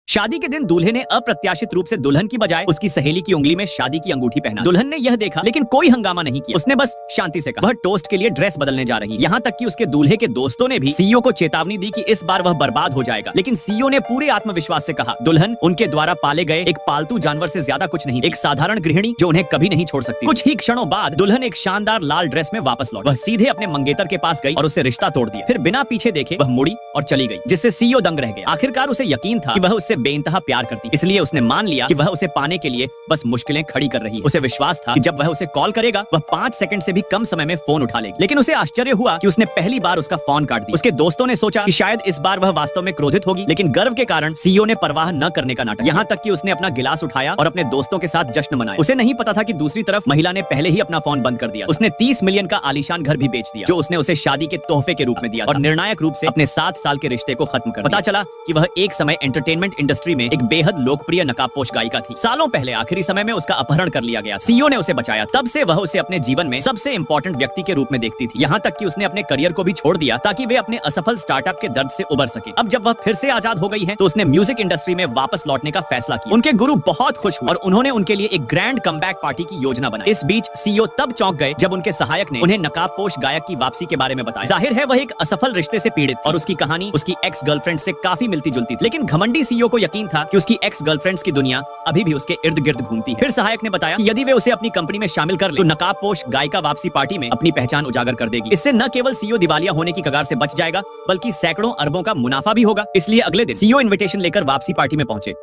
शादी के दिन दूल्हे ने अप्रत्याशित रूप से दुल्हन की बजाय उसकी सहेली की उंगली में शादी की अंगूठी पहना। दुल्हन ने यह देखा लेकिन कोई हंगामा नहीं किया। उसने बस शांति से कहा वह टोस्ट के लिए ड्रेस बदलने जा रही है। यहाँ तक कि उसके दूल्हे के दोस्तों ने भी सीईओ को चेतावनी दी कि इस बार वह बर्बाद हो जाएगा। लेकिन सीईओ ने पूरे आत्मविश्वास से कहा दुल्हन उनके द्वारा पाले गए एक पालतू जानवर से ज्यादा कुछ नहीं, एक साधारण गृहिणी जो उन्हें कभी नहीं छोड़ सकती। कुछ ही क्षणों बाद दुल्हन एक शानदार लाल ड्रेस में वापस लौटी। वह सीधे अपने मंगेतर के पास गई और उससे रिश्ता तोड़ दिया। फिर बिना पीछे देखे वह मुड़ी और चली गई, जिससे सीईओ दंग रह गया। आखिरकार उसे यकीन था कि वह उससे बेइंतहा प्यार करती, इसलिए उसने मान लिया कि वह उसे पाने के लिए बस मुश्किलें खड़ी कर रही है। उसे विश्वास था कि जब वह उसे कॉल करेगा वह 5 सेकंड से भी कम समय में फोन उठा लेगी। लेकिन उसे आश्चर्य हुआ कि उसने पहली बार उसका फोन काट दिया। उसके दोस्तों ने सोचा कि शायद इस बार वह वास्तव में क्रोधित होगी, लेकिन गर्व के कारण सीईओ ने परवाह न करने का नाटक। यहाँ तक कि उसने अपना गिलास उठाया और अपने दोस्तों के साथ जश्न मनाया। उसे नहीं पता था कि दूसरी तरफ महिला ने पहले ही अपना फोन बंद कर दिया। उसने 30 मिलियन का आलीशान घर भी बेच दिया जो उसने उसे शादी के तोहफे के रूप में दिया और निर्णायक रूप से अपने 7 साल के रिश्ते को खत्म कर दिया। पता चला कि वह एक समय एंटरटेनमेंट इंडस्ट्री में एक बेहद लोकप्रिय नकाबपोश गायिका थी। सालों पहले आखिरी समय में उसका अपहरण कर लिया गया। सीईओ ने उसे बचाया। तब से वह उसे अपने जीवन में सबसे इंपॉर्टेंट व्यक्ति के रूप में देखती थी। यहाँ तक कि उसने अपने करियर को भी छोड़ दिया ताकि वे अपने असफल स्टार्टअप के दर्द से उबर सके। अब जब वह फिर से आजाद हो गई है तो उसने म्यूजिक इंडस्ट्री में वापस लौटने का फैसला किया। उनके गुरु बहुत खुश हुए और उन्होंने उनके लिए एक ग्रैंड कमबैक पार्टी की योजना बनाई। इस बीच सीईओ तब चौंक गए जब उनके सहायक ने उन्हें नकाबपोश गायक की वापसी के बारे में बताया। जाहिर है वह एक असफल रिश्ते से पीड़ित और उसकी कहानी उसकी एक्स गर्लफ्रेंड से काफी मिलती जुलती थी। लेकिन घमंडी सीईओ को यकीन था कि उसकी एक्स गर्लफ्रेंड्स की दुनिया अभी भी उसके इर्द गिर्द घूमती है। फिर सहायक ने बताया कि यदि वे उसे अपनी कंपनी में शामिल कर ले तो नकाबपोश गायिका वापसी पार्टी में अपनी पहचान उजागर कर देगी। इससे न केवल सीईओ दिवालिया होने की कगार से बच जाएगा बल्कि सैकड़ों अरबों का मुनाफा भी होगा। इसलिए अगले दिन सीईओ इन्विटेशन लेकर वापसी पार्टी में पहुंचे।